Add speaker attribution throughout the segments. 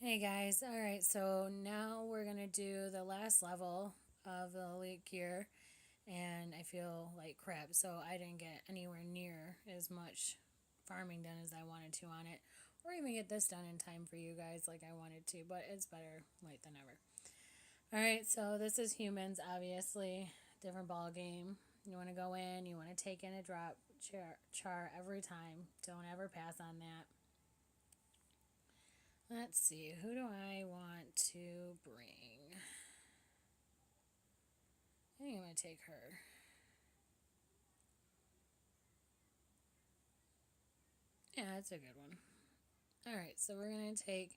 Speaker 1: Hey guys, alright, so now we're gonna do the last level of the elite gear, and I feel like crap, so I didn't get anywhere near as much farming done as I wanted to on it, or even get this done in time for you guys like I wanted to, but it's better late than ever. Alright, so this is humans, obviously, different ball game. You want to go in, you want to take in a drop char every time, don't ever pass on that. Let's see, who do I want to bring? I think I'm going to take her. Yeah, that's a good one. Alright, so we're going to take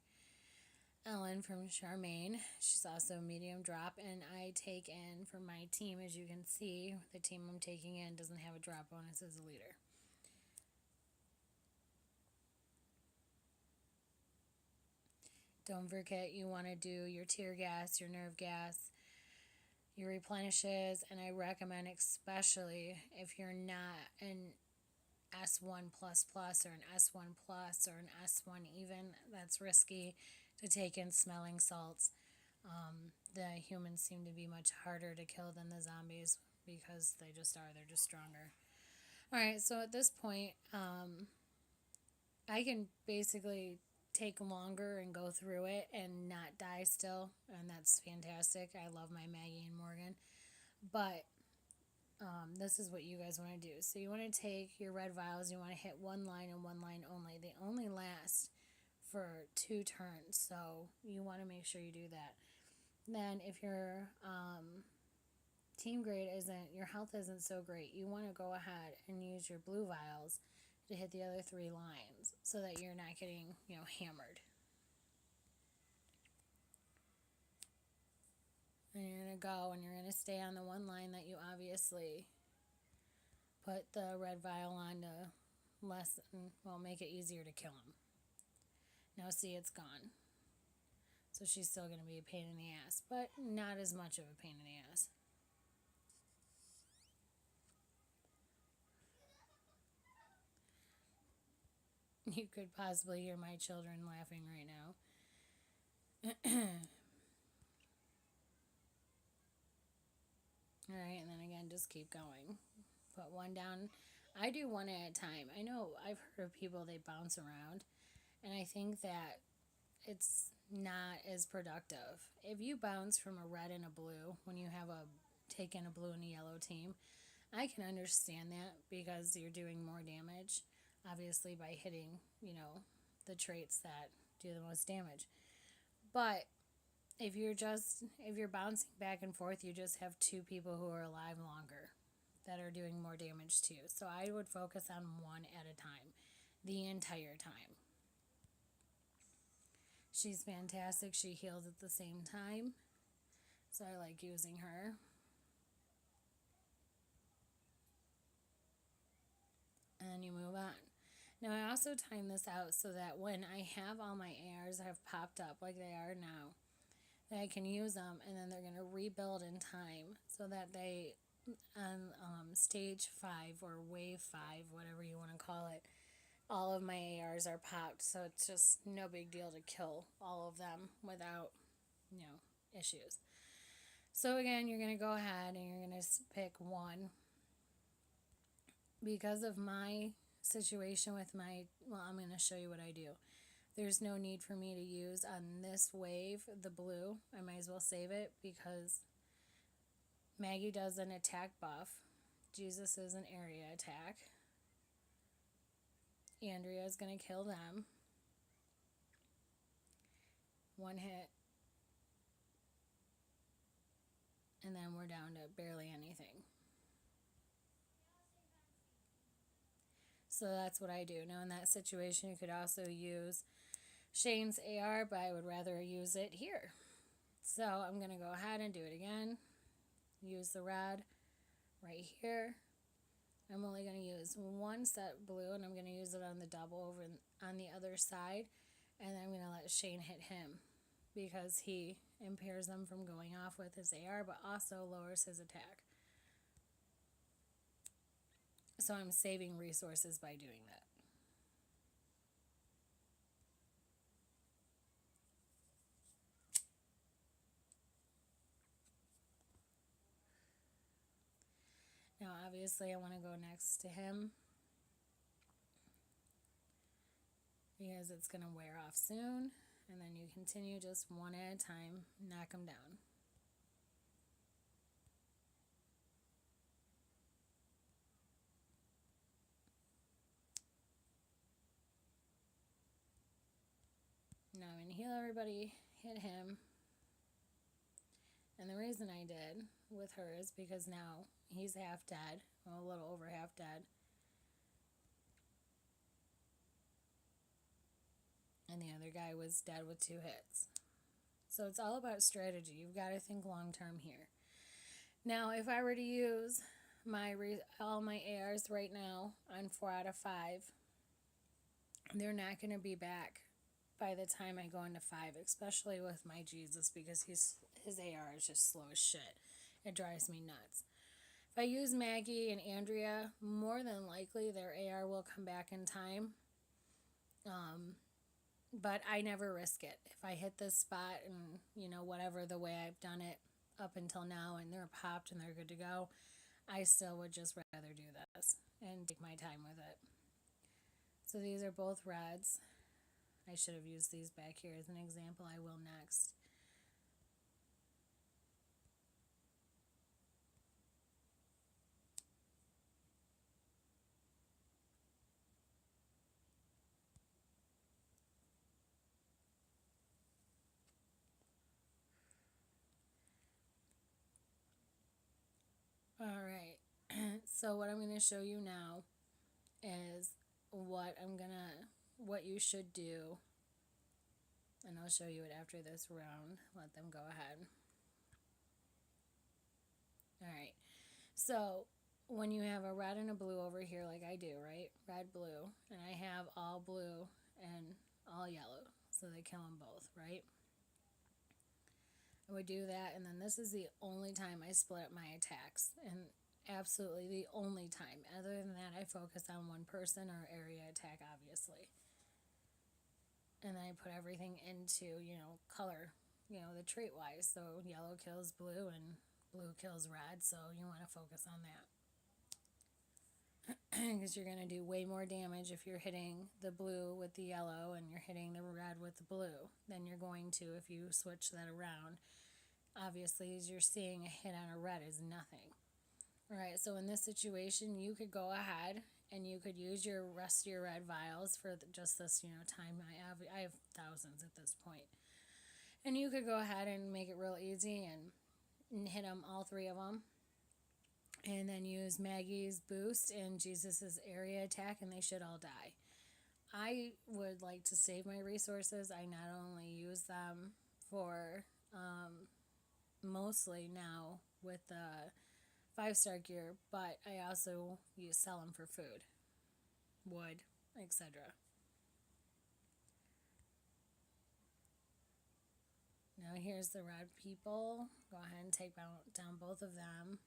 Speaker 1: Ellen from Charmaine. She's also medium drop, and I take in for my team. As you can see, the team I'm taking in doesn't have a drop bonus as a leader. Don't forget you want to do your tear gas, your nerve gas, your replenishes, and I recommend especially if you're not an S1 plus plus or an S1 plus or an S1 even, that's risky to take in smelling salts. The humans seem to be much harder to kill than the zombies because they just are, they're just stronger. Alright, so at this point, I can basically take longer and go through it and not die still, and that's fantastic. I love my Maggie and Morgan. But this is what you guys want to do. So you want to take your red vials, you want to hit one line and one line only. They only last for 2 turns, so you want to make sure you do that. Then if your team grade isn't, your health isn't so great, you want to go ahead and use your blue vials to hit the other 3 lines so that you're not getting, hammered. And you're going to go and you're going to stay on the one line that you obviously put the red vial on to lessen, well, make it easier to kill him. Now see, it's gone. So she's still going to be a pain in the ass, but not as much of a pain in the ass. You could possibly hear my children laughing right now. Alright, and then again, just keep going. Put one down. I do one at a time. I know I've heard of people, they bounce around, and I think that it's not as productive. If you bounce from a red and a blue when you have taken a blue and a yellow team, I can understand that because you're doing more damage, obviously, by hitting, the traits that do the most damage. But if you're bouncing back and forth, you just have 2 people who are alive longer that are doing more damage too. So I would focus on one at a time the entire time. She's fantastic. She heals at the same time. So I like using her. And then you move on. Now I also time this out so that when I have all my ARs have popped up like they are now, that I can use them, and then they're going to rebuild in time so that they, on stage 5 or wave 5, whatever you want to call it, all of my ARs are popped, so it's just no big deal to kill all of them without, issues. So again, you're going to go ahead and you're going to pick one. Because of my situation with I'm going to show you what I do. There's no need for me to use on this wave the blue. I might as well save it because Maggie does an attack buff. Jesus is an area attack. Andrea is going to kill them. 1 hit. And then we're down to barely anything. So that's what I do. Now in that situation, you could also use Shane's AR, but I would rather use it here. So I'm going to go ahead and do it again. Use the red right here. I'm only going to use 1 set blue, and I'm going to use it on the double over on the other side. And then I'm going to let Shane hit him because he impairs them from going off with his AR, but also lowers his attack. So I'm saving resources by doing that. obviously I want to go next to him because it's going to wear off soon. And then you continue just one at a time, knock them down. Now I'm going to heal everybody, hit him. And the reason I did with her is because now he's half dead, well, a little over half dead. And the other guy was dead with 2 hits. So it's all about strategy. You've got to think long term here. Now, if I were to use all my ARs right now on 4 out of 5, they're not going to be back by the time I go into 5, especially with my Jesus, because his AR is just slow as shit. It drives me nuts. If I use Maggie and Andrea, more than likely their AR will come back in time. But I never risk it. If I hit this spot and, whatever the way I've done it up until now and they're popped and they're good to go, I still would just rather do this and take my time with it. So these are both reds. I should have used these back here as an example. I will next. Alright, so what I'm going to show you now is what you should do, and I'll show you it after this round. Let them go ahead. Alright, so when you have a red and a blue over here like I do, right? Red, blue, and I have all blue and all yellow, so they kill them both, right? I would do that, and then this is the only time I split up my attacks, and absolutely the only time. Other than that, I focus on one person or area attack, obviously. And then I put everything into, color, the trait-wise. So yellow kills blue and blue kills red, so you want to focus on that. Because you're going to do way more damage if you're hitting the blue with the yellow and you're hitting the red with the blue than you're going to if you switch that around. Obviously, as you're seeing, a hit on a red is nothing. Alright, so in this situation, you could go ahead and you could use your rest of your red vials for just this, time. I have thousands at this point. And you could go ahead and make it real easy and hit them, all 3 of them. And then use Maggie's boost and Jesus's area attack, and they should all die. I would like to save my resources. I not only use them for mostly now with the 5-star gear, but I also sell them for food, wood, etc. Now here's the red people. Go ahead and take down both of them.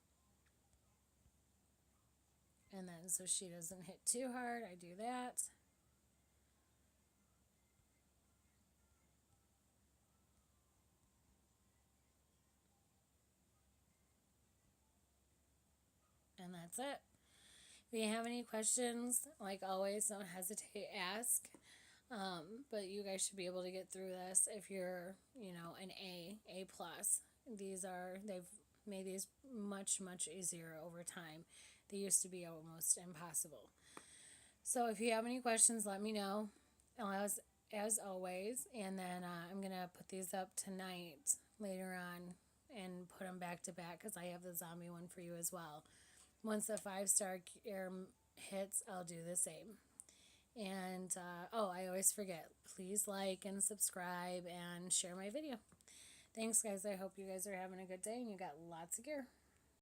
Speaker 1: And then so she doesn't hit too hard, I do that. And that's it. If you have any questions, like always, don't hesitate to ask. But you guys should be able to get through this if you're, an A+. They've made these much, much easier over time. They used to be almost impossible. So if you have any questions, let me know, as always. And then I'm going to put these up tonight later on and put them back to back because I have the zombie one for you as well. Once the 5-star gear hits, I'll do the same. And, I always forget. Please like and subscribe and share my video. Thanks, guys. I hope you guys are having a good day and you got lots of gear.